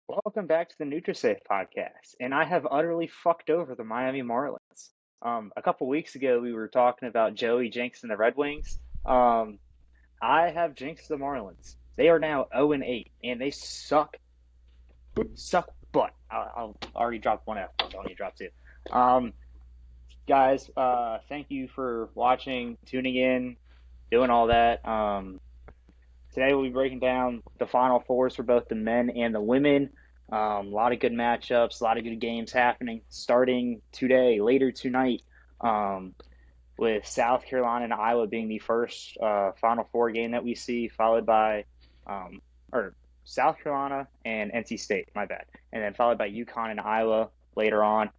Welcome back to the NutriSafe podcast, and I have utterly fucked over the Miami Marlins. A couple weeks ago, we were talking about Joey Jinks and the Red Wings. Um, I have jinxed the Marlins. They are now 0-8, and they suck butt. I'll already dropped one F. I don't need to drop two. Um, guys, thank you for watching, tuning in, doing all that. Today we'll be breaking down the Final Fours for both the men and the women. A lot of good matchups, a lot of good games happening starting today, later tonight, um, with South Carolina and Iowa being the first Final Four game that we see, followed by, um, or South Carolina and NC State, my bad, and then followed by UConn and Iowa later on.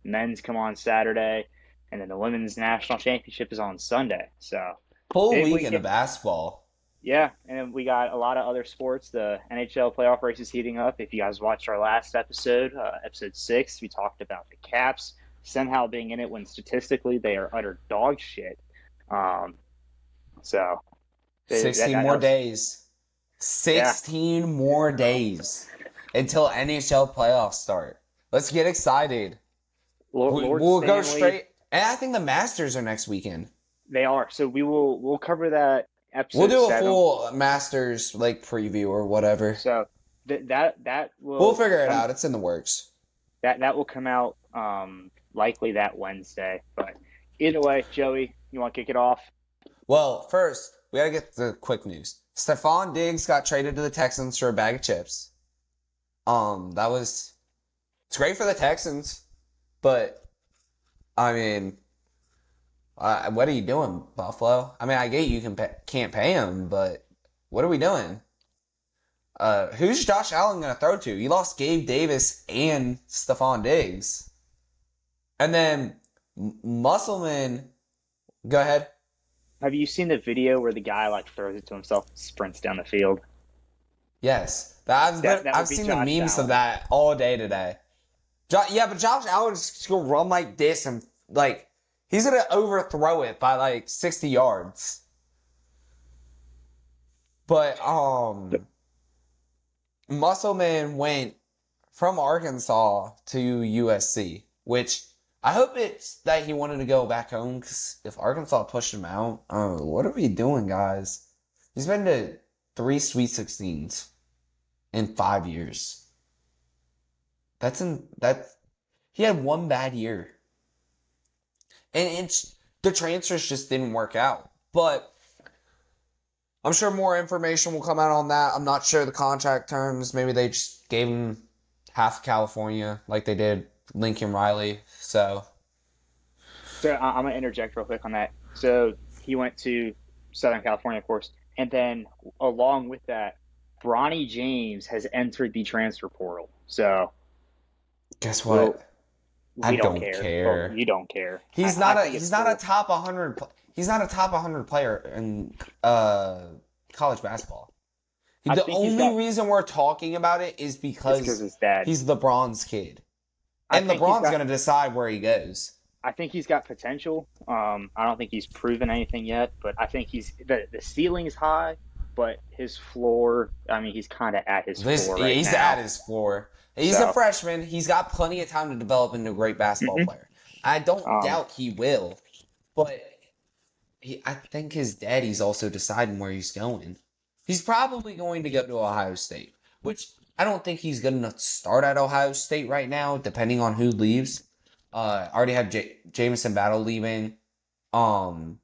Men's come on Saturday, and then the women's national championship is on Sunday. So Full big weekend of weekend. basketball. Yeah, and we got a lot of other sports. The NHL playoff race is heating up. If you guys watched our last episode, episode 6, we talked about the Caps somehow being in it when statistically they are utter dog shit. Um, so that 16 more was, days. yeah. 16 more days until NHL playoffs start. Let's get excited. Lord We'll go Stanley, straight. And I think the Masters are next weekend. they are. So we'll cover that We'll episode do a 7. full Masters like preview or whatever. So that We'll will figure it come out. It's in the works. that will come out likely that Wednesday. But either way, Joey, you want to kick it off? Well, first, we gotta get the quick news. Stephon Diggs got traded to the Texans for a bag of chips. That was it's great for the Texans, but I mean, what are you doing, Buffalo? I mean, I get you can't pay him, but what are we doing? Who's Josh Allen going to throw to? You lost Gabe Davis and Stephon Diggs. And then Musselman, go ahead. Have you seen the video where the guy like throws it to himself, and sprints down the field? Yes, That I've would be seen the Josh memes of Allen. that all day today. Yeah, but Josh Allen's just gonna run like this and like he's gonna overthrow it by like 60 yards. But Musselman went from Arkansas to USC, which I hope it's that he wanted to go back home because if Arkansas pushed him out, oh, what are we doing, guys? He's been to 3 Sweet 16s in 5 years. That he had one bad year, and it's the transfers just didn't work out. But I'm sure more information will come out on that. I'm not sure the contract terms. Maybe they just gave him half of California like they did Lincoln Riley. So, So I'm gonna interject real quick on that. So he went to Southern California, of course, and then along with that, Bronny James has entered the transfer portal. So guess we'll what? I we don't don't care. Well, care. you don't care. He's I not a think it's he's not a cool. top 100 he's not a top 100 player in college basketball. I The think he's only got. reason we're talking about it is It's because because his dad. he's LeBron's kid. I And think he's LeBron's got. going to decide where he goes. I think he's got potential. I don't think he's proven anything yet, but I think the ceiling is high, but his floor. I mean, he's kind of at his floor right He's at now. his floor. He's a So, freshman. He's got plenty of time to develop into a great basketball mhm. player. I don't um, doubt he will, but I think his daddy's also deciding where he's going. He's probably going to go to Ohio State, which I don't think he's good enough to start at Ohio State right now, depending on who leaves. I already have Jamison Battle leaving. Um,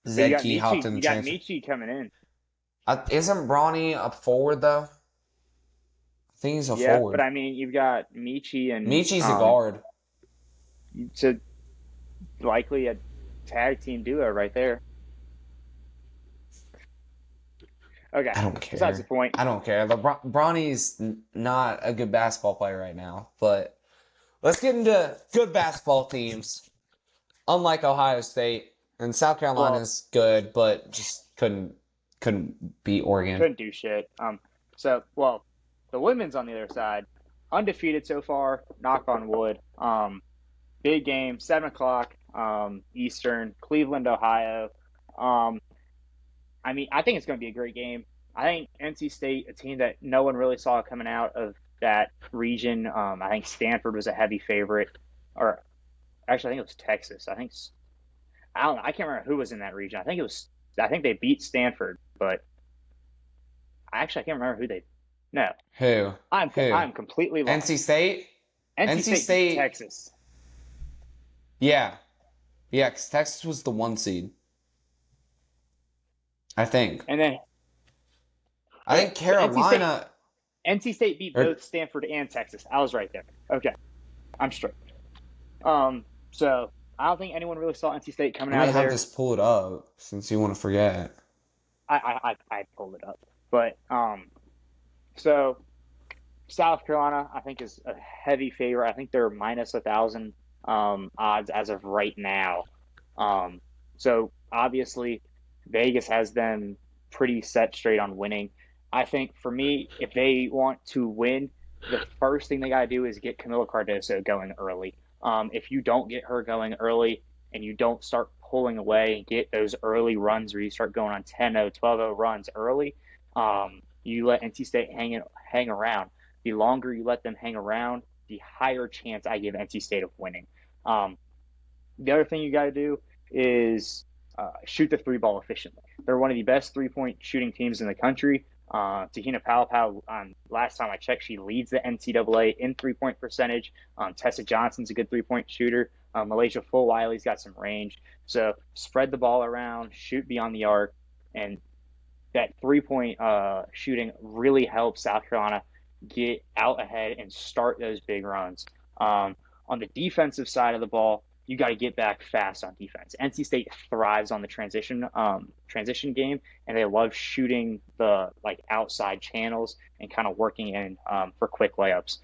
but you Zed got Key hopped Michi. in the You got transfer. Michi coming in. Isn't Bronny a forward though? I think he's a Yeah, but forward. I mean, you've got Michi and Michi's a guard. so likely a tag team duo right there. Okay, I don't besides the care. point. I don't care. Bronny's not a good basketball player right now. But let's get into good basketball teams. Unlike Ohio State and South Well, Carolina's good, but just couldn't beat Oregon. couldn't do shit. So the women's on the other side, undefeated so far. Knock on wood. Big game, 7 o'clock Eastern, Cleveland, Ohio. Um, I mean, I think it's going to be a great game. I think NC State, a team that no one really saw coming out of that region. I think Stanford was a heavy favorite, or actually, I think it was Texas. I don't know. I can't remember who was in that region. I think they beat Stanford, but I can't remember who they. No, Who? Who? I'm completely NC lost. State? NC NC State beat State, Texas, yeah. Yeah, 'cause Texas was the 1 seed, I think. and then I think so Carolina, NC State beat or both Stanford and Texas. I was right there. Okay, I'm straight. So I don't think anyone really saw NC State coming let me out of have there. this pulled up since you want to forget. I pulled it up, but so South Carolina I think is a heavy favorite. I think they're minus 1,000 odds as of right now. Um, so obviously Vegas has them pretty set straight on winning. I think for me, if they want to win, the first thing they got to do is get Camila Cardoso going early. If you don't get her going early and you don't start pulling away and get those early runs where you start going on 10-0, 12-0 runs early, you let NC State hang around. The longer you let them hang around, the higher chance I give NC State of winning. Um, the other thing you got to do is shoot the three ball efficiently. They're one of the best 3-point shooting teams in the country. Tahina Paopao, last time I checked, she leads the NCAA in 3-point percentage. Tessa Johnson's a good 3-point shooter. Malaysia Fulwiley's got some range. So spread the ball around, shoot beyond the arc, and that 3-point shooting really helps South Carolina get out ahead and start those big runs. On the defensive side of the ball, you got to get back fast on defense. NC State thrives on the transition game, and they love shooting the like outside channels and kind of working in for quick layups.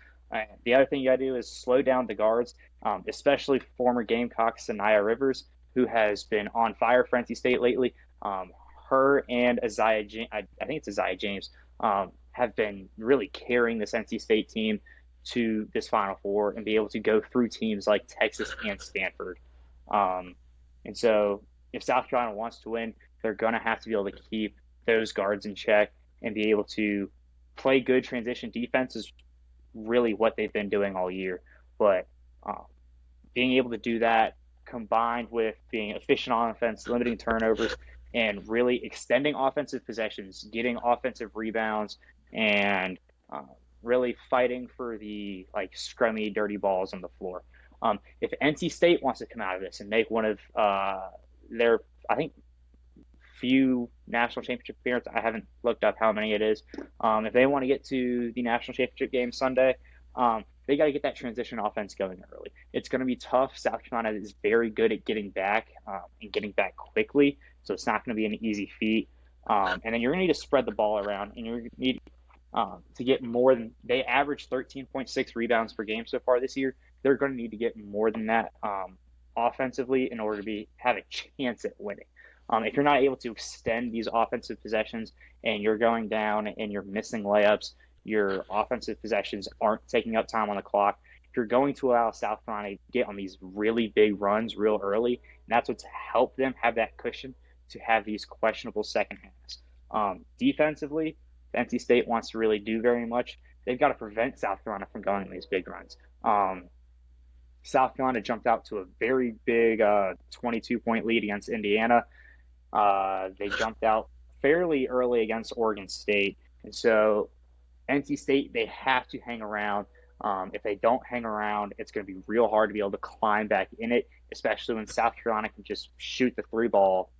The other thing you got to do is slow down the guards, especially former Gamecock Sanaya Rivers, who has been on fire for NC State lately. Her and I think it's Isaiah James, have been really carrying this NC State team to this Final Four and be able to go through teams like Texas and Stanford. Um, and so, if South Carolina wants to win, they're going to have to be able to keep those guards in check and be able to play good transition defense is really what they've been doing all year. But um, being able to do that combined with being efficient on offense, limiting turnovers, and really extending offensive possessions, getting offensive rebounds, and really fighting for the like scrummy, dirty balls on the floor. If NC State wants to come out of this and make one of their, I think, few national championship appearances, I haven't looked up how many it is. If they want to get to the national championship game Sunday, they got to get that transition offense going early. It's going to be tough. South Carolina is very good at getting back and getting back quickly, so it's not going to be an easy feat. And then you're going to need to spread the ball around, and you're going to need to get more than they averaged 13.6 rebounds per game so far this year. They're going to need to get more than that offensively in order to have a chance at winning. If you're not able to extend these offensive possessions and you're going down and you're missing layups, your offensive possessions aren't taking up time on the clock, you're going to allow South Carolina to get on these really big runs real early. And that's what's helped them have that cushion to have these questionable second halves. Defensively, if NC State wants to really do very much, they've got to prevent South Carolina from going on these big runs. South Carolina jumped out to a very big 22-point lead against Indiana. They jumped out fairly early against Oregon State. And so NC State, they have to hang around. If they don't hang around, it's going to be real hard to be able to climb back in it, especially when South Carolina can just shoot the three ball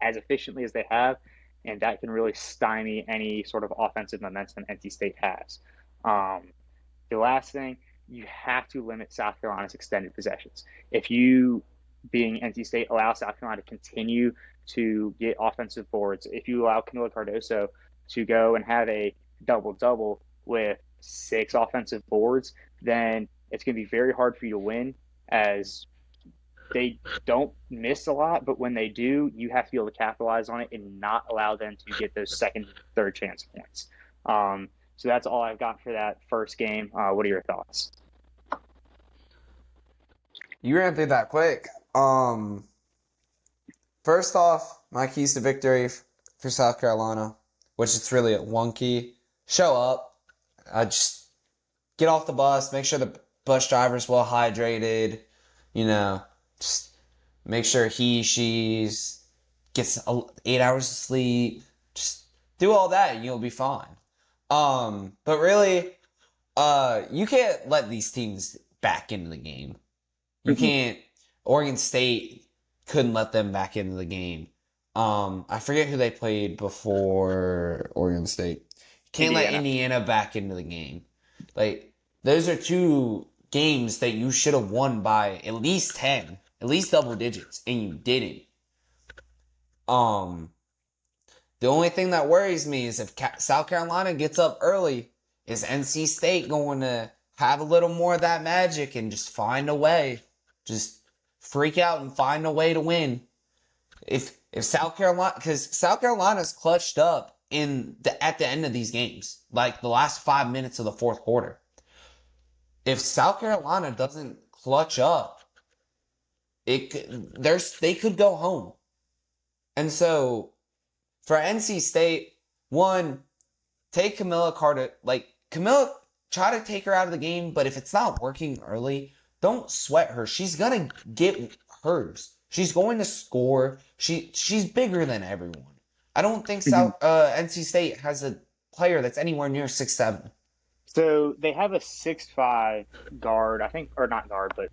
as efficiently as they have. And that can really stymie any sort of offensive momentum NC State has. The last thing, you have to limit South Carolina's extended possessions. If you, being NC State, allow South Carolina to continue to get offensive boards, if you allow Camila Cardoso to go and have a double-double with 6 offensive boards, then it's going to be very hard for you to win, as they don't miss a lot, but when they do, you have to be able to capitalize on it and not allow them to get those second, third chance points. So that's all I've got for that first game. What are your thoughts? You ran through that quick. First off, my keys to victory for South Carolina, which it's really at one key: show up. get off the bus, make sure the bus driver's well hydrated, just make sure she's gets 8 hours of sleep. Just do all that and you'll be fine. But really, you can't let these teams back into the game. You can't. Oregon State couldn't let them back into the game. I forget who they played before Oregon State. Can't let Indiana back into the game. Like, those are two games that you should have won by at least 10, at least double digits, and you didn't. The only thing that worries me is if South Carolina gets up early, is NC State going to have a little more of that magic and just find a way? Just freak out and find a way to win. If South Carolina, because South Carolina's clutched up at the end of these games, like the last 5 minutes of the fourth quarter. If South Carolina doesn't clutch up, they could go home. And so for NC State, one, take Camilla Carter, Camilla, try to take her out of the game, but if it's not working early, don't sweat her. She's gonna get hers. She's going to score. She's bigger than everyone. I don't think NC State has a player that's anywhere near 6'7". So they have a 6'5" guard, I think, or not guard, but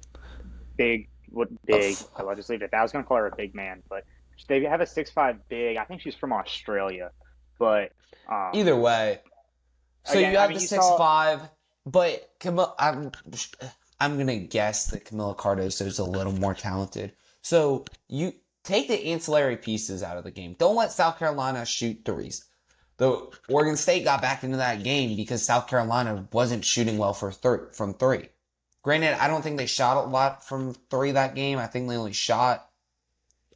big. I'll just leave it at that. I was going to call her a big man, but they have a 6'5" big. I think she's from Australia, but either way. So again, you have the 6'5", but Camilla, I'm gonna guess that Camilla Cardoso is a little more talented. So you take the ancillary pieces out of the game. Don't let South Carolina shoot threes. Though Oregon State got back into that game because South Carolina wasn't shooting well from three. Granted, I don't think they shot a lot from three that game. I think they only shot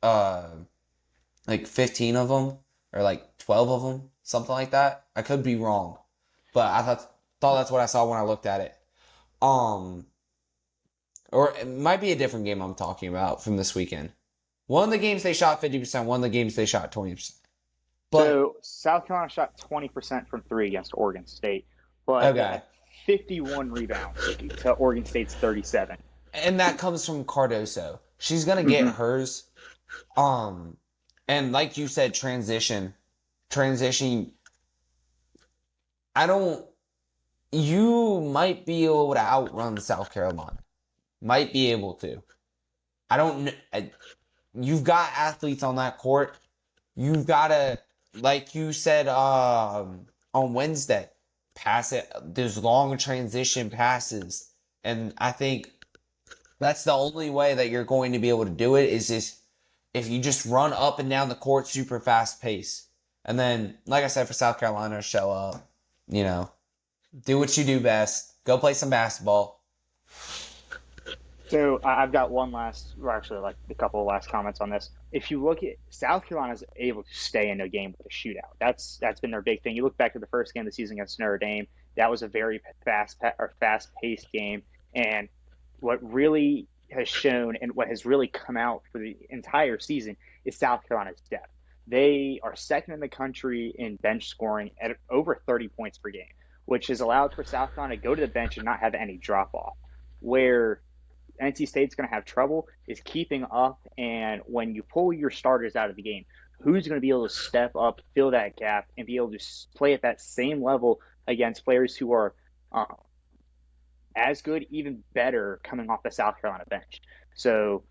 15 of them or 12 of them, something like that. I could be wrong, but I thought that's what I saw when I looked at it. Or it might be a different game I'm talking about from this weekend. One of the games they shot 50%, one of the games they shot 20%. So South Carolina shot 20% from three against Oregon State, but had 51 rebounds to Oregon State's 37. And that comes from Cardoso. She's gonna get hers. And like you said, transition. You might be able to outrun South Carolina. Might be able to. I don't know. You've got athletes on that court. You've got to, like you said on Wednesday, pass it. There's long transition passes. And I think that's the only way that you're going to be able to do it is if you just run up and down the court super fast pace. And then, like I said, for South Carolina, show up, do what you do best. Go play some basketball. So I've got a couple of last comments on this. If you look at South Carolina's able to stay in a game with a shootout. That's been their big thing. You look back to the first game of the season against Notre Dame. That was a very fast-paced game. And what really has shown and what has really come out for the entire season is South Carolina's depth. They are second in the country in bench scoring at over 30 points per game, which has allowed for South Carolina to go to the bench and not have any drop-off. Where NC State's going to have trouble is keeping up, and when you pull your starters out of the game, who's going to be able to step up, fill that gap, and be able to play at that same level against players who are as good, even better, coming off the South Carolina bench. So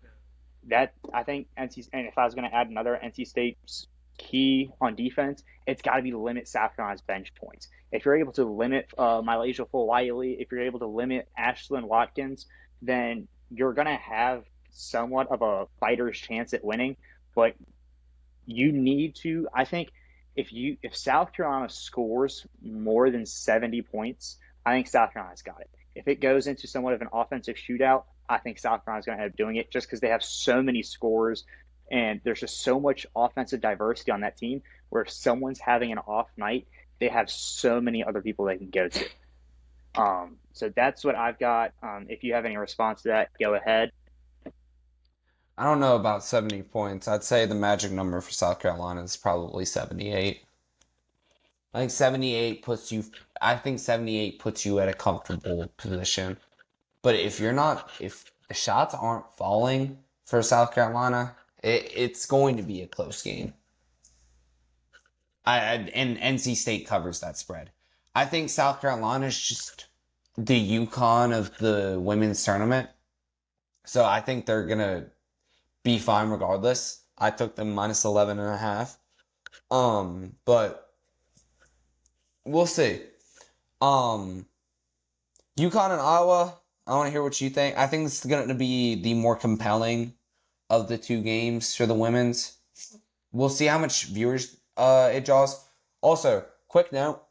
that, I think, and if I was going to add another NC State's key on defense, it's got to be to limit South Carolina's bench points. If you're able to limit Mylasia Fulwiley, if you're able to limit Ashlyn Watkins, then you're going to have somewhat of a fighter's chance at winning. But you need to, I think, if South Carolina scores more than 70 points, I think South Carolina's got it. If it goes into somewhat of an offensive shootout, I think South Carolina's going to end up doing it just because they have so many scores and there's just so much offensive diversity on that team where if someone's having an off night, they have so many other people they can go to. So that's what I've got. If you have any response to that, go ahead. I don't know about 70 points. I'd say the magic number for South Carolina is probably 78. I think 78 puts you I think 78 puts you at a comfortable position. But if the shots aren't falling for South Carolina, it's going to be a close game. And NC State covers that spread. I think South Carolina is just the UConn of the women's tournament. So I think they're gonna be fine regardless. I took them minus 11.5. But we'll see. Um, UConn and Iowa. I want to hear what you think. I think this is going to be the more compelling of the two games for the women's. We'll see how much viewers it draws. Also, quick note: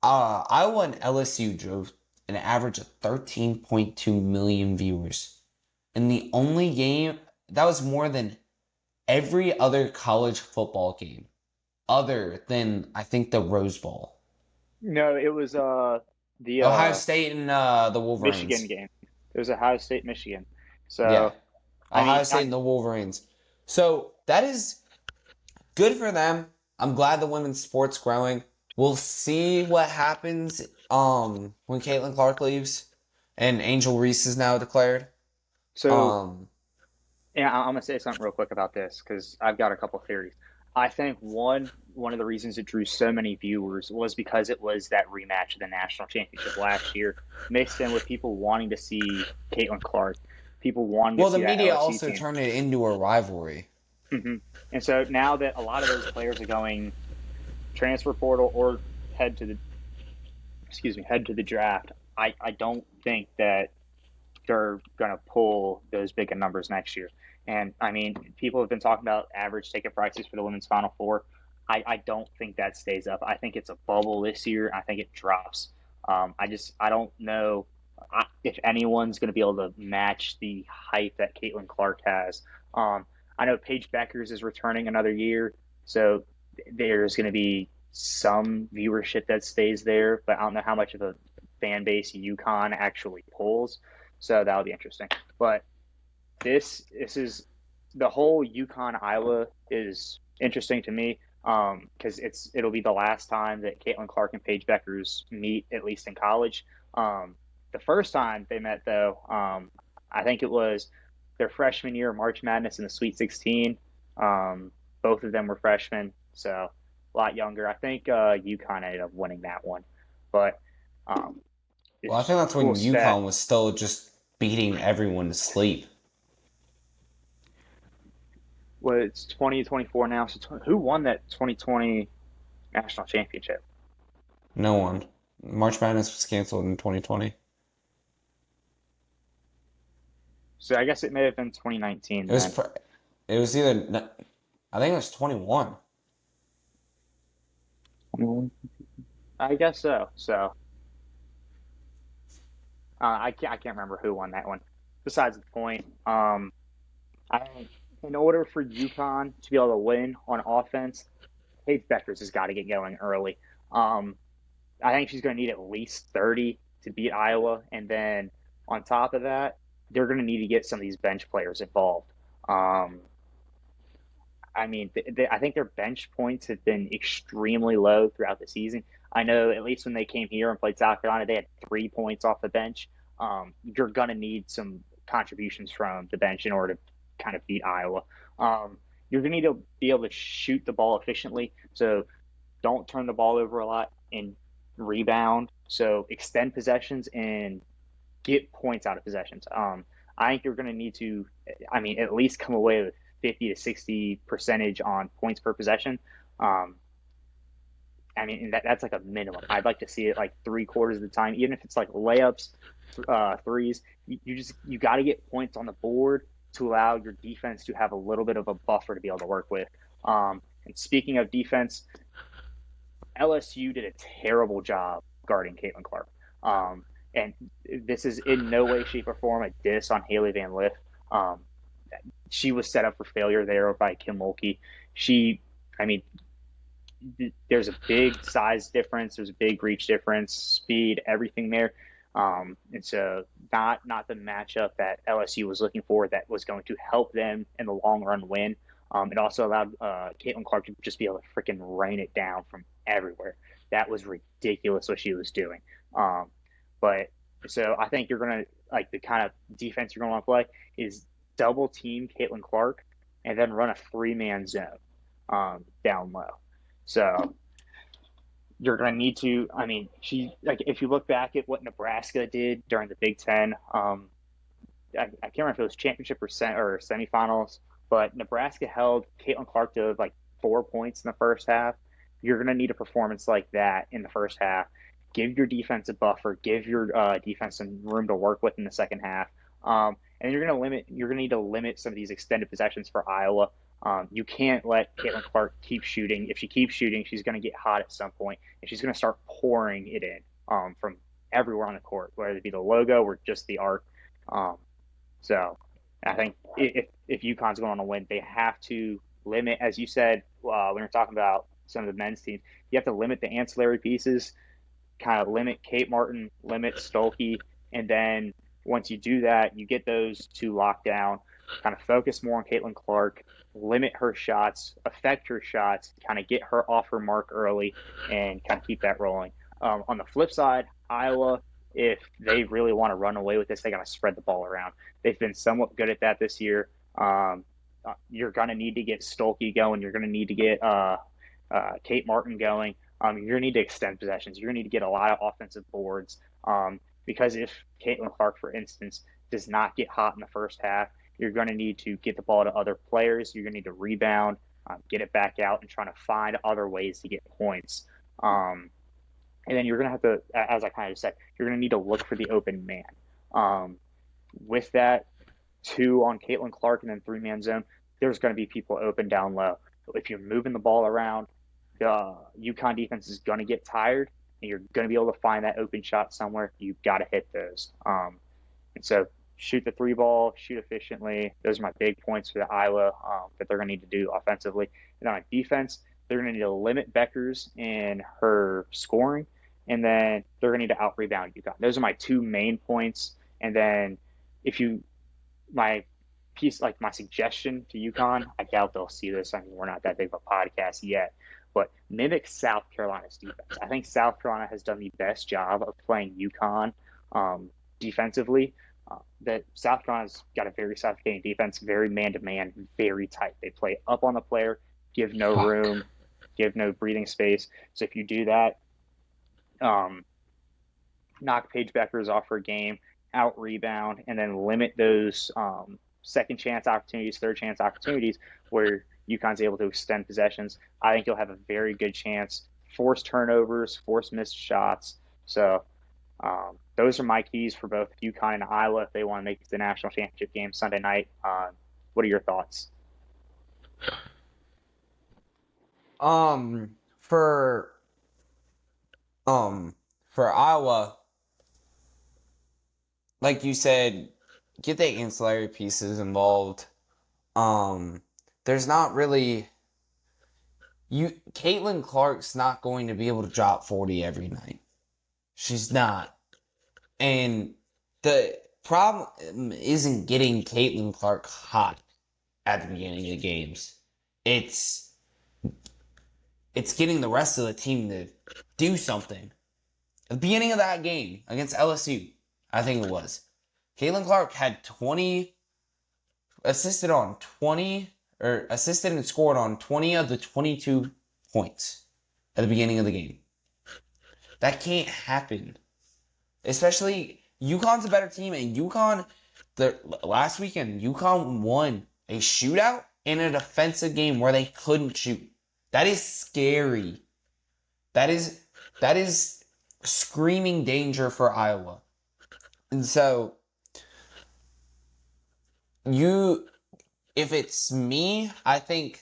Iowa and LSU drove an average of 13.2 million viewers, and the only game that was more than every other college football game, other than I think the Rose Bowl. No, it was the Ohio State and the Michigan Wolverines. game. It was Ohio State, Michigan. Yeah, So, I Ohio mean, State and the Wolverines. So that is good for them. I'm glad the women's sport's growing. We'll see what happens when Caitlin Clark leaves and Angel Reese is now declared. so Um yeah, I'm gonna say something real quick about this because I've got a couple theories. I think one of the reasons it drew so many viewers was because it was that rematch of the national championship last year, mixed in with people wanting to see Caitlin Clark, people wanting to well, the see that media LSU also team. turned it into a rivalry. Hmm. And so now that a lot of those players are going transfer portal or head to the head to the draft, I don't think that they're going to pull those big numbers next year. And I mean, people have been talking about average ticket prices for the women's Final Four. I don't think that stays up. I think it's a bubble this year. I think it drops. I don't know if anyone's going to be able to match the hype that Caitlin Clark has. I know Paige Beckers is returning another year, so there's going to be some viewership that stays there, but I don't know how much of a fan base UConn actually pulls. So that'll be interesting. But this is the whole UConn Iowa is interesting to me because it'll be the last time that Caitlin Clark and Paige Beckers meet, at least in college. The first time they met, though, I think it was their freshman year, March Madness in the Sweet 16. Both of them were freshmen, so a lot younger. I think UConn ended up winning that one, but um, Well, I it's think that's cool when stat. UConn was still just beating everyone to sleep. Well, it's 2024 now. So who won that 2020 national championship? No one. March Madness was canceled in 2020. So I guess it may have been 2019 It was then. pr- it was either I think it was 21. 21? I guess so. So I can't remember who won that one. Besides the point, I in order for UConn to be able to win on offense, Paige Beckers has got to get going early. Um, I think she's going to need at least 30 to beat Iowa, and then on top of that, they're going to need to get some of these bench players involved. Um, I mean, I think their bench points have been extremely low throughout the season. I know at least when they came here and played South Carolina, they had 3 points off the bench. You're going to need some contributions from the bench in order to kind of beat Iowa. You're going to need to be able to shoot the ball efficiently. So don't turn the ball over a lot and rebound. So extend possessions and get points out of possessions. I think you're going to need to, I mean, at least come away with 50 to 60 percentage on points per possession. Um, I mean, that's like a minimum. I'd like to see it like 3/4 of the time, even if it's like layups, threes. You got to get points on the board to allow your defense to have a little bit of a buffer to be able to work with. And speaking of defense, LSU did a terrible job guarding Caitlin Clark. And this is in no way, shape, or form a diss on Haley Van Lith. Um, she was set up for failure there by Kim Mulkey. She, I mean, there's a big size difference, there's a big reach difference, speed, everything there. And so not the matchup that LSU was looking for that was going to help them in the long run win. It also allowed Caitlin Clark to just be able to freaking rain it down from everywhere. that was ridiculous what she was doing. Um, but so I think you're gonna like the kind of defense you're gonna want to play is double team Caitlin Clark and then run a 3-man zone down low. So you're going to need to. I mean, if you look back at what Nebraska did during the Big Ten, I can't remember if it was championship or semifinals, but Nebraska held Caitlin Clark to like 4 points in the first half. You're going to need a performance like that in the first half. Give your defense a buffer. Give your defense some room to work with in the second half. And you're going to limit. You're going to need to limit some of these extended possessions for Iowa. You can't let Caitlin Clark keep shooting. If she keeps shooting, she's going to get hot at some point, and she's going to start pouring it in from everywhere on the court, whether it be the logo or just the arc. Um, so I think if UConn's going to win, they have to limit, as you said, when you're talking about some of the men's teams, you have to limit the ancillary pieces, kind of limit Kate Martin, limit Stolke, and then once you do that, you get those two locked down, kind of focus more on Caitlin Clark, limit her shots, affect her shots, kind of get her off her mark early, and kind of keep that rolling. On the flip side, Iowa, if they really want to run away with this, they got to spread the ball around. They've been somewhat good at that this year. You're going to need to get Stolke going. You're going to need to get Kate Martin going. You're going to need to extend possessions. You're going to need to get a lot of offensive boards because if Caitlin Clark, for instance, does not get hot in the first half, you're going to need to get the ball to other players. You're going to need to rebound, get it back out, and trying to find other ways to get points. And then you're going to have to, as I kind of said, you're going to need to look for the open man. With that, 2 on Caitlin Clark and then 3-man zone, there's going to be people open down low. If you're moving the ball around, the UConn defense is going to get tired, and you're going to be able to find that open shot somewhere. You've got to hit those. And so shoot the 3 ball, shoot efficiently. Those are my big points for the Iowa that they're going to need to do offensively. And on defense, they're going to need to limit Beckers and her scoring, and then they're going to need to out-rebound UConn. Those are my 2 main points. And then my suggestion to UConn, I doubt they'll see this. I mean, we're not that big of a podcast yet, but mimic South Carolina's defense. I think South Carolina has done the best job of playing UConn defensively. That South Carolina's got a very suffocating defense, very man-to-man, very tight. They play up on the player, give no room, give no breathing space. So if you do that, knock Paige Beckers off her game, out rebound, and then limit those second chance opportunities, third chance opportunities where UConn's able to extend possessions, I think you'll have a very good chance. Force turnovers, force missed shots. So those are my keys for both UConn and Iowa if they want to make it to the national championship game Sunday night. What are your thoughts? For Iowa, like you said, get the ancillary pieces involved. There's not really Caitlin Clark's not going to be able to drop 40 every night. She's not. And the problem isn't getting Caitlin Clark hot at the beginning of the games. It's getting the rest of the team to do something. At the beginning of that game against LSU, I think it was, Caitlin Clark had assisted and scored on 20 of the 22 points at the beginning of the game. That can't happen. Especially, UConn's a better team, and last weekend, UConn won a shootout in a defensive game where they couldn't shoot. That is scary. That is screaming danger for Iowa. And so, if it's me, I think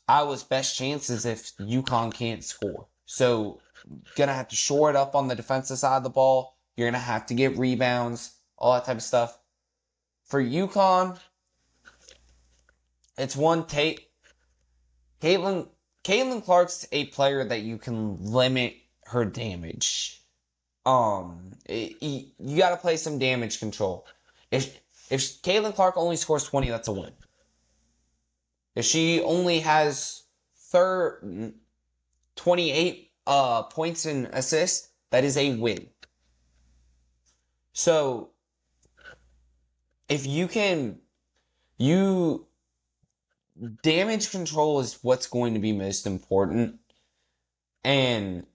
Iowa's best chance is if UConn can't score. So, gonna have to shore it up on the defensive side of the ball. You're gonna have to get rebounds, all that type of stuff. For UConn, it's one take. Caitlin Clark's a player that you can limit her damage. You gotta play some damage control. If Caitlin Clark only scores 20, that's a win. If she only has 28 points and assists, that is a win. So if damage control is what's going to be most important. And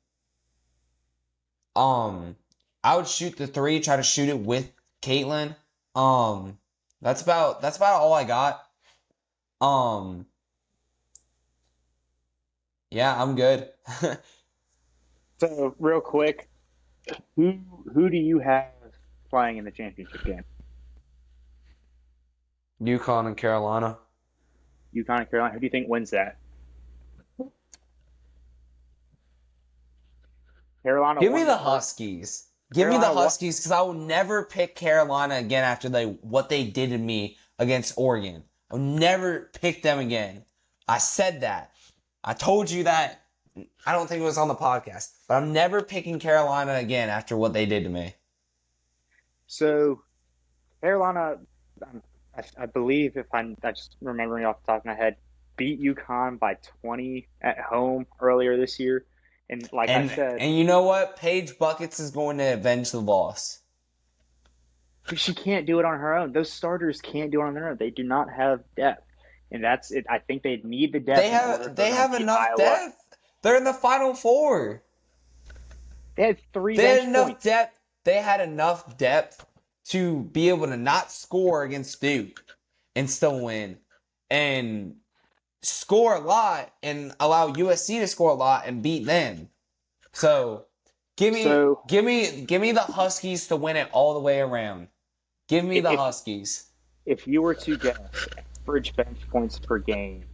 I would shoot the three, try to shoot it with Caitlyn. That's about all I got. Yeah, I'm good. So real quick, who do you have playing in the championship game? UConn and Carolina. UConn and Carolina. Who do you think wins that? Carolina. Give me won the the first. Huskies. Give me the Carolina won. Huskies because I will never pick Carolina again after what they did to me against Oregon. I'll never pick them again. I said that. I told you that. I don't think it was on the podcast, but I'm never picking Carolina again after what they did to me. So Carolina, I believe, if I'm just remembering off the top of my head, beat UConn by 20 at home earlier this year. And like I said, And you know what? Paige Buckets is going to avenge the loss. she can't do it on her own. Those starters can't do it on their own. They do not have depth. And that's it. I think they need the depth. They have enough depth. They're in the Final Four. They had three They had bench enough points. depth. They had enough depth to be able to not score against Duke and still win, and score a lot and allow USC to score a lot and beat them. So give me the Huskies to win it all the way around. Give me the Huskies. If you were to guess average bench points per game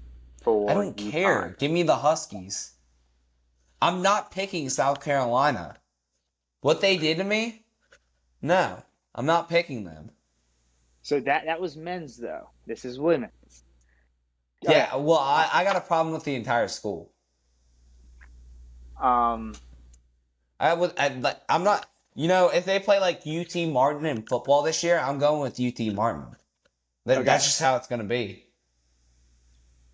for I don't care. Give me the Huskies. I'm not picking South Carolina. What they did to me? No, I'm not picking them. So that was men's though. This is women's. Yeah, well, I got a problem with the entire school. Um, I'm not. You know, if they play like UT Martin in football this year, I'm going with UT Martin. That's just how it's going to be.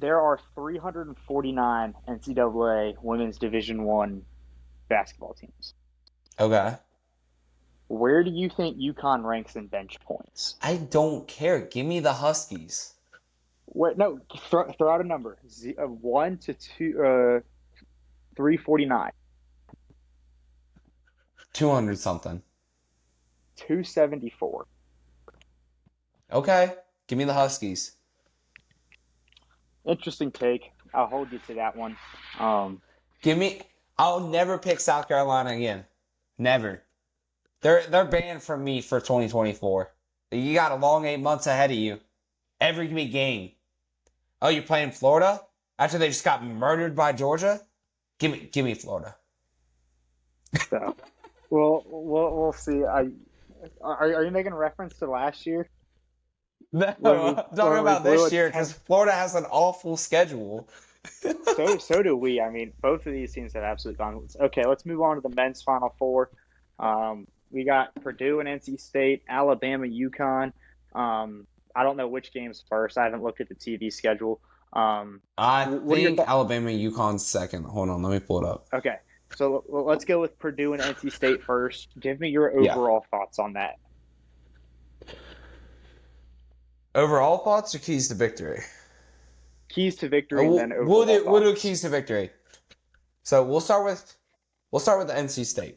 There are 349 NCAA Women's Division I basketball teams. Okay. Where do you think UConn ranks in bench points? I don't care. Give me the Huskies. Wait, no, throw out a number. 1 to 349. 200 something. 274. Okay. Give me the Huskies. Interesting take. I'll hold you to that one. I'll never pick South Carolina again. Never. They're banned from me for 2024. You got a long 8 months ahead of you. Every big game. Oh, you're playing Florida? After they just got murdered by Georgia? Give me Florida. So, we'll see. Are you making a reference to last year? No, I'm talking about this year because Florida has an awful schedule. So do we. I mean, both of these teams have absolute dominance. Okay, let's move on to the men's Final Four. We got Purdue and NC State, Alabama, UConn. I don't know which game's first. I haven't looked at the TV schedule. I think Alabama and UConn's second. Hold on, let me pull it up. Okay, so let's go with Purdue and NC State first. Give me your overall thoughts on that. Overall thoughts or keys to victory? Keys to victory, and then overall we'll do keys to victory. So we'll start with the NC State.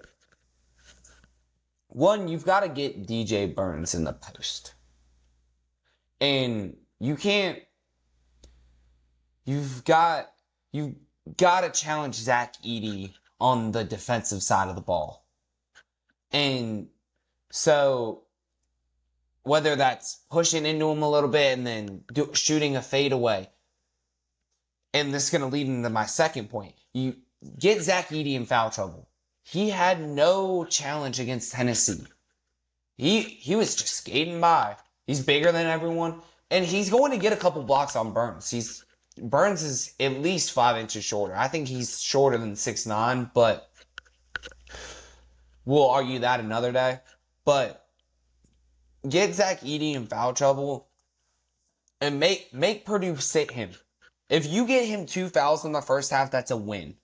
One, you've got to get DJ Burns in the post, and you've got to challenge Zach Edey on the defensive side of the ball, and so. Whether that's pushing into him a little bit and then shooting a fadeaway. And this is going to lead into my second point. You get Zach Edey in foul trouble. He had no challenge against Tennessee. He was just skating by. He's bigger than everyone. And he's going to get a couple blocks on Burns. Burns is at least 5 inches shorter. I think he's shorter than 6'9", but we'll argue that another day. But get Zach Edey in foul trouble and make Purdue sit him. If you get him 2 fouls in the first half, that's a win.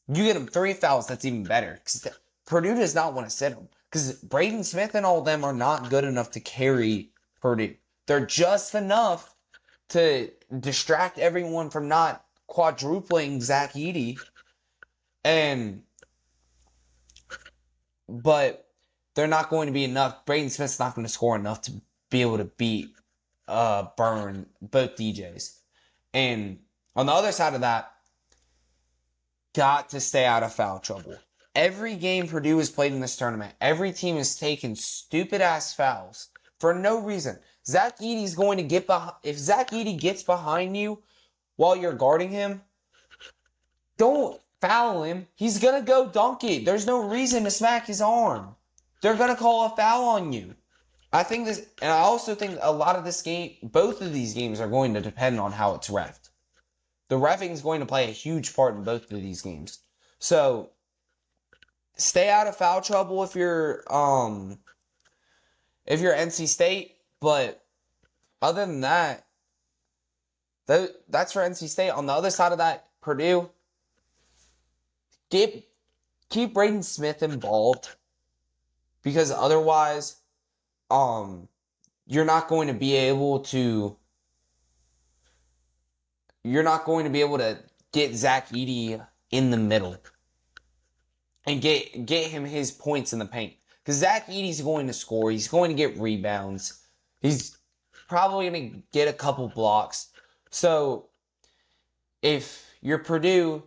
You get them 3 fouls, that's even better. Because Purdue does not want to sit them. Because Braden Smith and all of them are not good enough to carry Purdue. They're just enough to distract everyone from not quadrupling Zach Edey. But they're not going to be enough. Braden Smith's not going to score enough to be able to beat burn both DJs. And on the other side of that, got to stay out of foul trouble. Every game Purdue has played in this tournament, every team has taken stupid ass fouls for no reason. Zach Edey's going to get behind. If Zach Edey gets behind you while you're guarding him, don't foul him. He's going to go dunk it. There's no reason to smack his arm. They're going to call a foul on you. I think this, and I also think a lot of this game, both of these games are going to depend on how it's reffed. The reffing is going to play a huge part in both of these games. So, stay out of foul trouble if you're NC State, but other than that, that's for NC State. On the other side of that, Purdue, keep Braden Smith involved, because otherwise, you're not going to be able to get Zach Edey in the middle and get him his points in the paint. Because Zach Edey's going to score. He's going to get rebounds. He's probably going to get a couple blocks. So, if you're Purdue,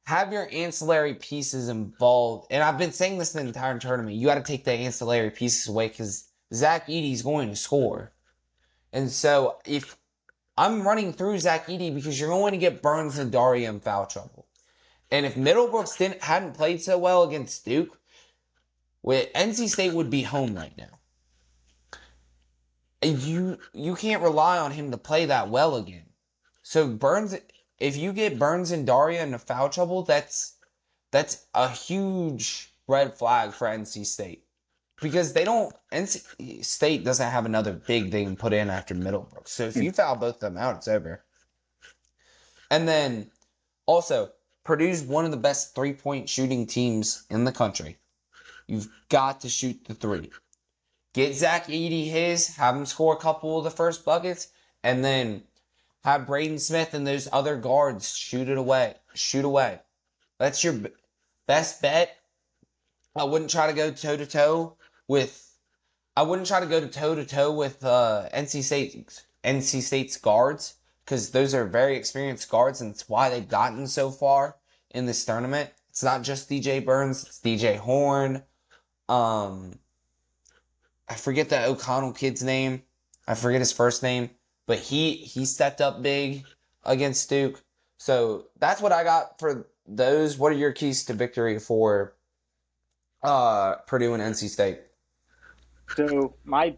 have your ancillary pieces involved. And I've been saying this the entire tournament. You got to take the ancillary pieces away because Zach Edey's going to score. And so, if I'm running through Zach Edey because you're going to get Burns and Daria in foul trouble. And if Middlebrooks hadn't played so well against Duke, NC State would be home right now. You can't rely on him to play that well again. So Burns, if you get Burns and Daria into foul trouble, that's a huge red flag for NC State. Because NC State doesn't have another big they can put in after Middlebrooks. So if you foul both of them out, it's over. And then, also, Purdue's one of the best three-point shooting teams in the country. You've got to shoot the three. Get Zach Edey have him score a couple of the first buckets, and then have Braden Smith and those other guards shoot away. That's your best bet. I wouldn't try to go toe-to-toe with NC State's guards, because those are very experienced guards, and it's why they've gotten so far in this tournament. It's not just DJ Burns, it's DJ Horn. I forget the O'Connell kid's name. I forget his first name, but he stepped up big against Duke. So that's what I got for those. What are your keys to victory for Purdue and NC State? So my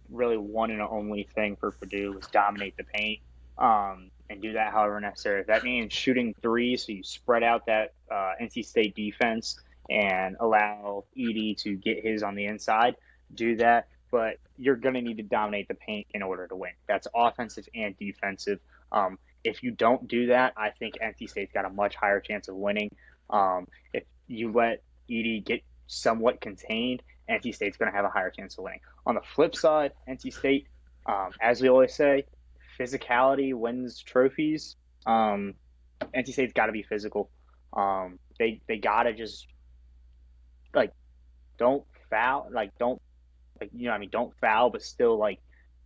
really one and only thing for Purdue was dominate the paint, and do that however necessary. If that means shooting threes, so you spread out that NC State defense and allow Edey to get his on the inside, do that. But you're going to need to dominate the paint in order to win. That's offensive and defensive. If you don't do that, I think NC State's got a much higher chance of winning. If you let Edey get somewhat contained, NC State's going to have a higher chance of winning. On the flip side, NC State, as we always say, physicality wins trophies. NC State's got to be physical. They got to just don't foul, don't foul, but still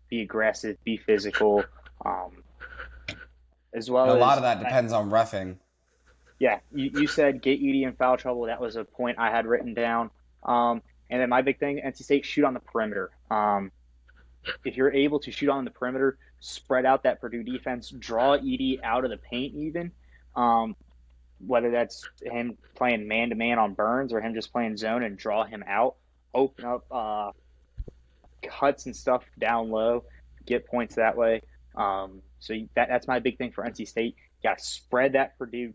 be aggressive, be physical. As well, a lot of that depends on reffing. Yeah, you said get Edey in foul trouble. That was a point I had written down. And then my big thing, NC State, shoot on the perimeter. If you're able to shoot on the perimeter, spread out that Purdue defense, draw Edey out of the paint even, whether that's him playing man-to-man on Burns or him just playing zone and draw him out, open up cuts and stuff down low, get points that way. So that's my big thing for NC State. You got to spread that Purdue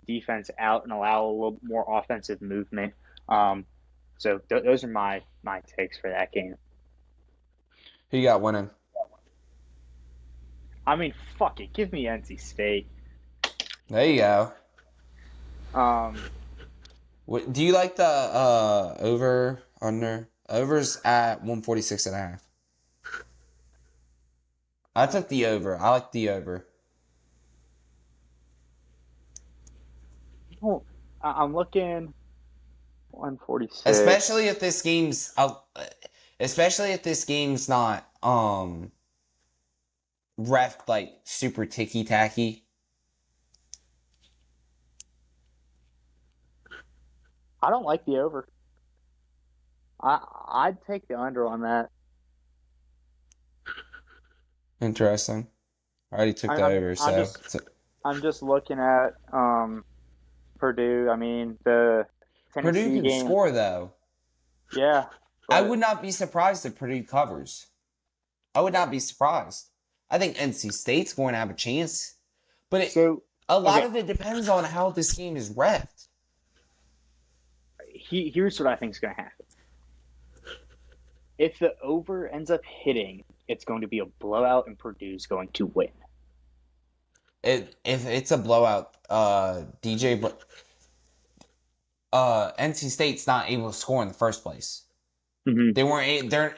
defense out and allow a little more offensive movement. So those are my takes for that game. Who you got winning? I mean, fuck it. Give me NC State. There you go. Um, Do you like the over under? Over's at 146.5. I took the over. I like the over. well, I'm looking 146. Especially if this game's especially if this game's not ref like super ticky tacky. I don't like the over. I'd take the under on that. Interesting. I already took I, the I'm over, I'm so, just I'm just looking at Purdue. I mean the Purdue Tennessee can game. score though. Yeah, I but would not be surprised if Purdue covers. I would not be surprised. I think NC State's going to have a chance, but so a lot okay. of it depends on how this game is refed. Here's what I think is going to happen. If the over ends up hitting, it's going to be a blowout, and Purdue's going to win. If it's a blowout, NC State's not able to score in the first place. Mm-hmm. They weren't. Their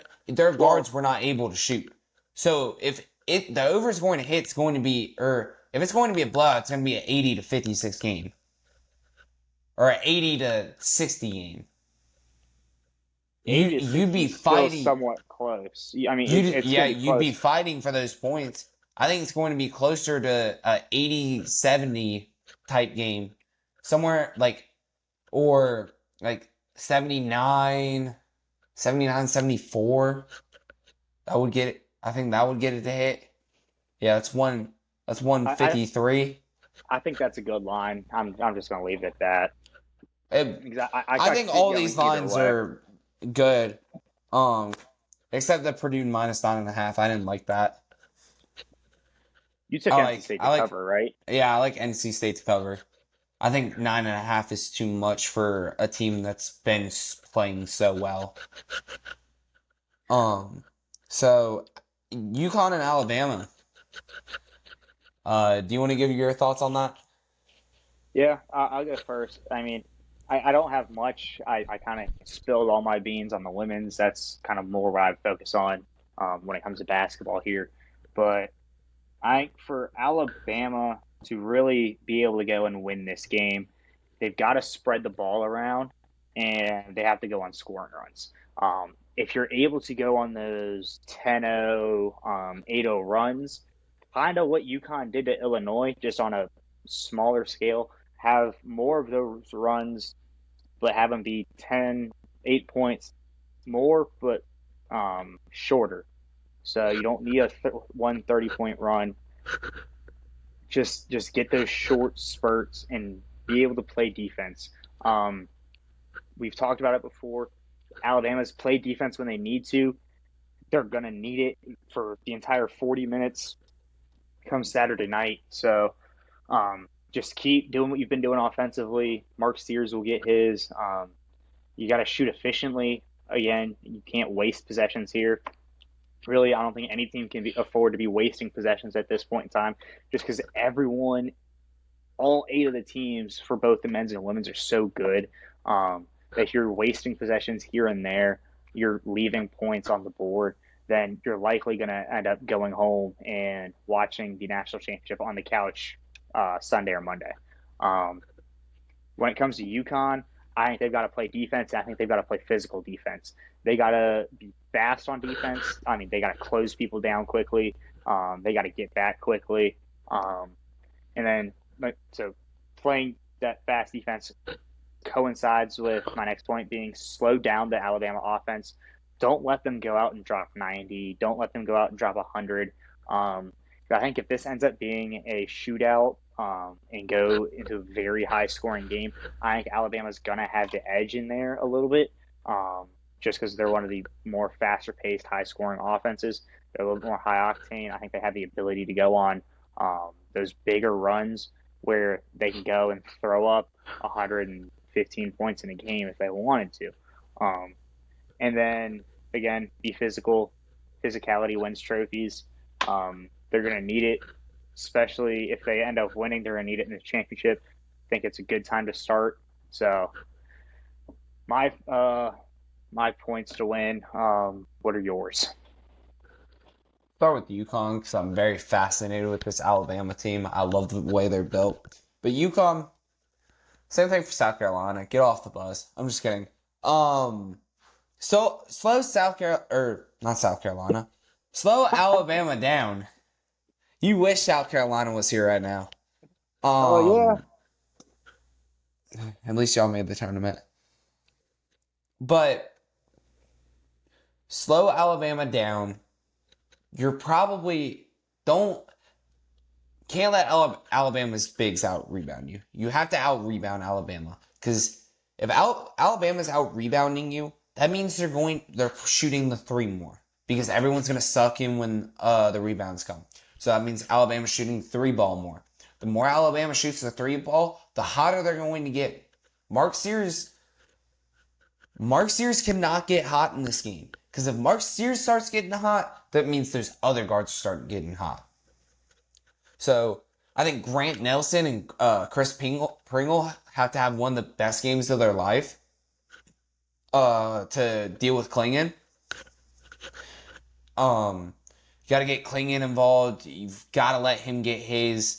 Well, guards were not able to shoot. So if the over is going to hit, it's going to be, or if it's going to be a blowout, it's going to be an 80 to 56 game, or an 80 to 60 game. 80 to You'd 60 be is still fighting. somewhat close. I mean, You'd it's going to be you'd be close. fighting for those points. I think it's going to be closer to a 80-70 type game, somewhere like, or like 79-74. That would get it. I think that would get it to hit. Yeah, that's one. That's I, I 153. I think that's a good line. I'm just going to leave it at that. It, Because I I could think see it all going these either lines way. are good. Um, except the Purdue -9.5. I didn't like that. You took NC State I to like, cover, right? yeah, I like NC State to cover. I think 9.5 is too much for a team that's been playing so well. Um, so UConn and Alabama. Do you want to give your thoughts on that? Yeah, I'll go first. I mean, I don't have much. I kind of spilled all my beans on the women's. That's kind of more what I focus on when it comes to basketball here. But I think for Alabama to really be able to go and win this game, they've got to spread the ball around and they have to go on scoring runs. If you're able to go on those 10-0, 8-0 runs, kind of what UConn did to Illinois, just on a smaller scale, have more of those runs, but have them be 10, 8 points more, but shorter. So you don't need a 130-point run. Just get those short spurts and be able to play defense. Um, we've talked about it before. Alabama's played defense when they need to. They're gonna need it for the entire 40 minutes come Saturday night. So just keep doing what you've been doing offensively. Mark Sears will get his. You got to shoot efficiently. Again, you can't waste possessions here. Really, I don't think any team can afford to be wasting possessions at this point in time, just because everyone, all eight of the teams for both the men's and women's are so good that you're wasting possessions here and there, you're leaving points on the board, then you're likely going to end up going home and watching the national championship on the couch Sunday or Monday. Um, when it comes to UConn, I think they've got to play defense. I think they've got to play physical defense. They got to be fast on defense. I mean, they got to close people down quickly. They got to get back quickly. And then, so playing that fast defense coincides with my next point being slow down the Alabama offense. Don't let them go out and drop 90. Don't let them go out and drop 100. I think if this ends up being a shootout and go into a very high scoring game, I think Alabama's going to have the edge in there a little bit just because they're one of the more faster paced, high scoring offenses. They're a little more high octane. I think they have the ability to go on those bigger runs where they can go and throw up 115 points in a game if they wanted to. Um, and then, again, be physical. Physicality wins trophies. They're going to need it, especially if they end up winning. They're going to need it in the championship. think it's a good time to start. So my my points to win. What are yours? Start with UConn because I'm very fascinated with this Alabama team. I love the way they're built. But UConn, same thing for South Carolina. Get off the bus. I'm just kidding. So slow South Carolina, or not South Carolina. Slow Alabama down. You wish South Carolina was here right now. Oh yeah. At least y'all made the tournament. But slow Alabama down. You're probably don't can't let Alabama's bigs out rebound you. You have to out rebound Alabama because if Alabama's out rebounding you, that means they're shooting the three more because everyone's gonna suck in when the rebounds come. So that means Alabama's shooting three ball more. The more Alabama shoots the three ball, the hotter they're going to get. Mark Sears cannot get hot in this game because if Mark Sears starts getting hot, that means there's other guards start getting hot. So I think Grant Nelson and Chris Pringle have to have one of the best games of their life to deal with Clingan. You got to get Clingan involved. You've got to let him get his.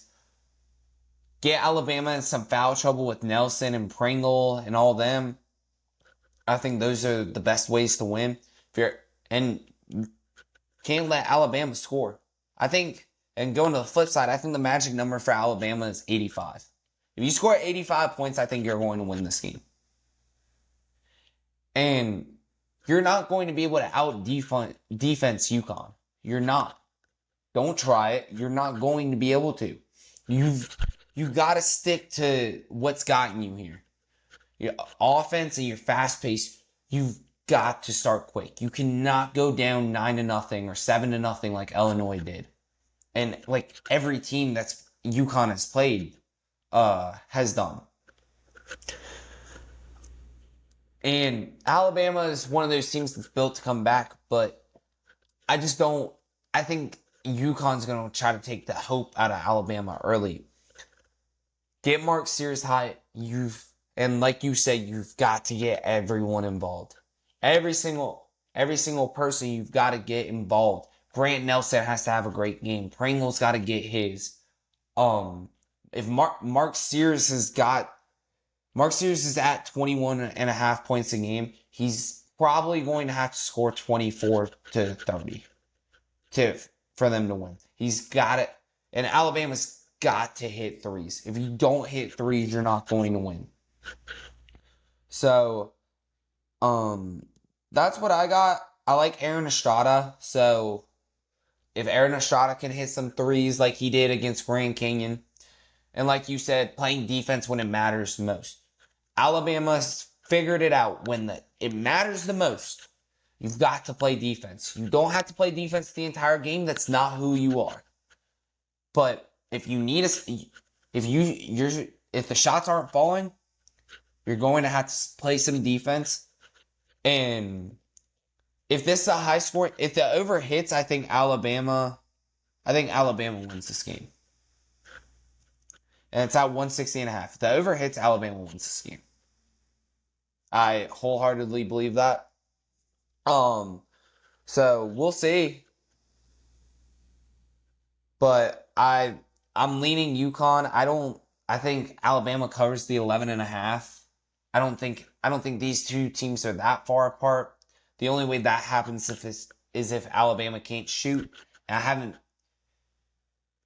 Get Alabama in some foul trouble with Nelson and Pringle and all them. I think those are the best ways to win. And can't let Alabama score. I think, and going to the flip side, I think the magic number for Alabama is 85. If you score 85 points, I think you're going to win this game. And you're not going to be able to out defense UConn. You're not. Don't try it. You're not going to be able to. You've got to stick to what's gotten you here. Your offense and your fast pace, you've got to start quick. You cannot go down 9-0 or 7-0 like Illinois did. And like every team that's UConn has played has done. And Alabama is one of those teams that's built to come back, but I think UConn's going to try to take the hope out of Alabama early. Get Mark Sears high. And like you said, you've got to get everyone involved. Every single person you've got to get involved. Grant Nelson has to have a great game. Pringle's got to get his. If Mark Sears is at 21.5 points a game, he's probably going to have to score 24 to 30 for them to win. He's got it. And Alabama's got to hit threes. If you don't hit threes, you're not going to win. So, that's what I got. I like Aaron Estrada. So, if Aaron Estrada can hit some threes like he did against Grand Canyon, and like you said, playing defense when it matters most. Alabama's figured it out. When it matters the most, you've got to play defense. You don't have to play defense the entire game. That's not who you are. But if you need if the shots aren't falling, you're going to have to play some defense. And if this is a high score, if the over hits, I think Alabama wins this game. And it's at 160.5. If the over hits, Alabama wins this game. I wholeheartedly believe that. So we'll see. But I'm leaning UConn. I think Alabama covers the 11.5. I don't think these two teams are that far apart. The only way that happens is if Alabama can't shoot. And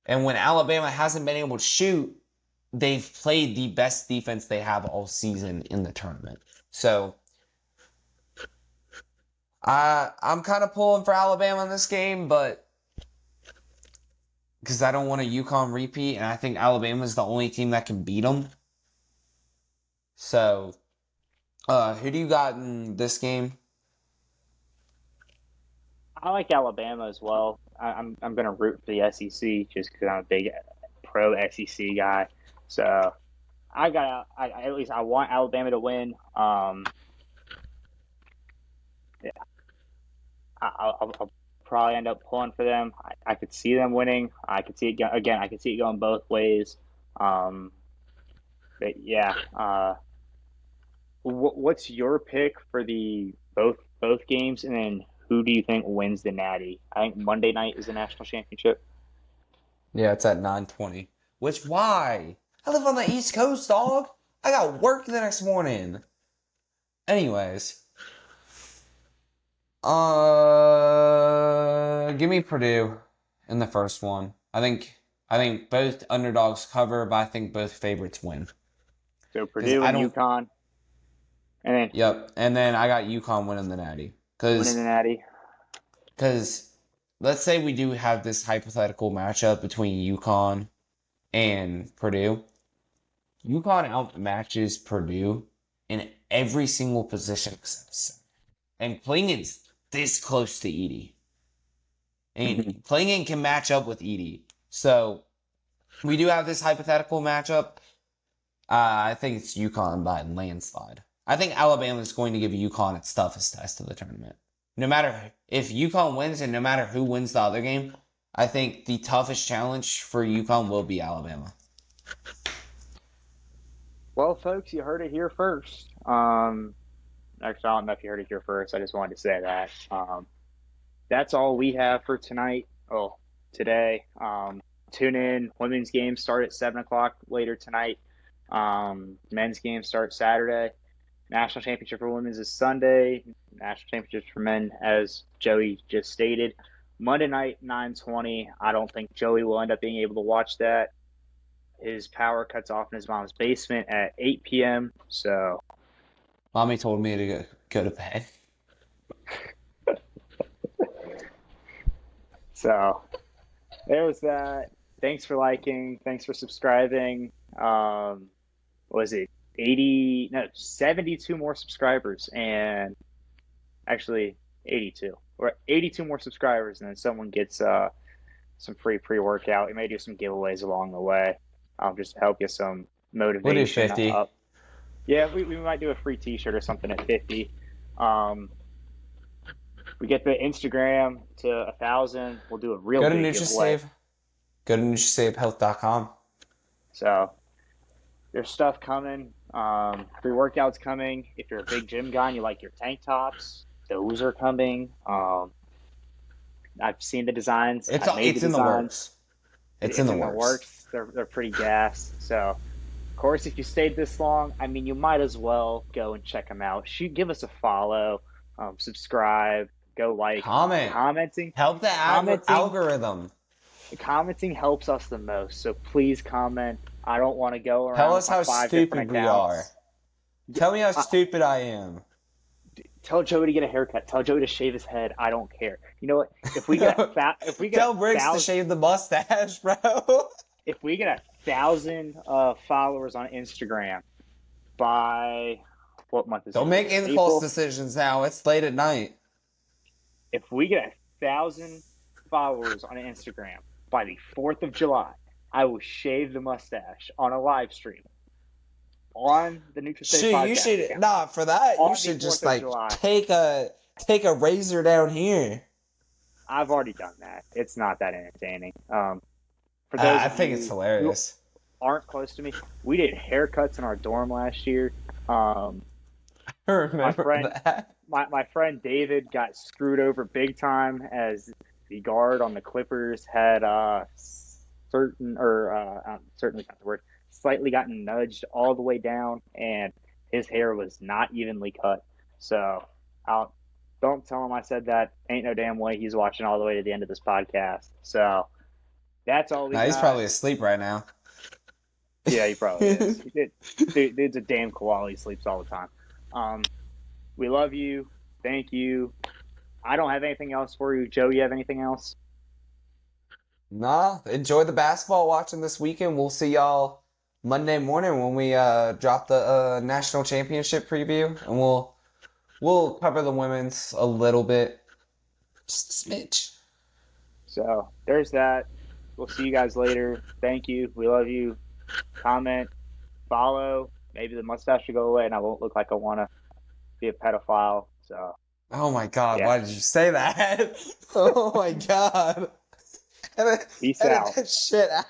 when Alabama hasn't been able to shoot, they've played the best defense they have all season in the tournament. So I'm kind of pulling for Alabama in this game, but because I don't want a UConn repeat, and I think Alabama is the only team that can beat them. So, who do you got in this game? I like Alabama as well. I'm going to root for the SEC just because I'm a big pro SEC guy. So at least I want Alabama to win. Yeah, I'll probably end up pulling for them. I could see them winning. I could see it again. I could see it going both ways. But yeah, what's your pick for the both games, and then who do you think wins the Natty? I think Monday night is the national championship. Yeah, it's at 9:20. Which why? I live on the East Coast, dog. I got work the next morning. Anyways, give me Purdue in the first one. I think both underdogs cover, but I think both favorites win. So Because Purdue I and don't. UConn, and then Yep, and then I got UConn winning the Natty. winning the Because Natty. let's say we do have this hypothetical matchup between UConn and Purdue. UConn outmatches Purdue in every single position except center. And Klingen's this close to Edie. And Klingen can match up with Edie. So we do have this hypothetical matchup. I think it's UConn by landslide. I think Alabama is going to give UConn its toughest test of the tournament. No matter if UConn wins and no matter who wins the other game, I think the toughest challenge for UConn will be Alabama. Well, folks, you heard it here first. Actually, I don't know if you heard it here first. I just wanted to say that. That's all we have for tonight. Oh, today. Tune in. Women's games start at 7 o'clock later tonight. Men's games start Saturday. National championship for women's is Sunday. National championships for men, as Joey just stated, Monday night 9:20. I don't think Joey will end up being able to watch that. His power cuts off in his mom's basement at 8 p.m. So Mommy told me to go to bed. So there's that. Thanks for liking. Thanks for subscribing. What was it 80? No, 72 more subscribers, and actually 82. We're at 82 more subscribers, and then someone gets some free pre-workout. We may do some giveaways along the way. Just to help you some motivation. We'll do 50. Up. Yeah, we might do a free T-shirt or something at 50. We get the Instagram to 1,000. We'll do a real Go to big giveaway. NutriSave. Go to NutriSaveHealth.com. So there's stuff coming. Free workouts coming. If you're a big gym guy and you like your tank tops, those are coming. I've seen the designs. It's I've made in the works. It's in the works. They're pretty gas. So, of course, if you stayed this long, I mean, you might as well go and check them out. Give us a follow, subscribe, go like, commenting. Help the algorithm. Commenting helps us the most. So please comment. I don't want to go around. Tell us how stupid we are. Tell me how stupid I am. Tell Joey to get a haircut. Tell Joey to shave his head. I don't care. You know what? If we get tell Briggs to shave the mustache, bro. If we get 1,000 followers on Instagram by what month is it? Don't make impulse decisions now. It's late at night. If we get 1,000 followers on Instagram by the 4th of July, I will shave the mustache on a live stream on the NutriSafe podcast. You should for that. You should just take a razor down here. I've already done that. It's not that entertaining. For those I think it's hilarious. Who aren't close to me, we did haircuts in our dorm last year. I remember that. My friend David got screwed over big time as the guard on the Clippers had certainly not the word, slightly gotten nudged all the way down, and his hair was not evenly cut. So don't tell him I said that. Ain't no damn way he's watching all the way to the end of this podcast. So that's all we got. He's probably asleep right now. Yeah, he probably is. Dude's a damn koala. He sleeps all the time. We love you. Thank you. I don't have anything else for you. Joe, you have anything else? Nah. Enjoy the basketball watching this weekend. We'll see y'all Monday morning when we drop the national championship preview, and we'll cover the women's a little bit, just a smidge. So there's that. We'll see you guys later. Thank you. We love you. Comment, follow. Maybe the mustache should go away, and I won't look like I want to be a pedophile. So. Oh my God! Yeah. Why did you say that? Oh my God! Peace out. Edit that shit out.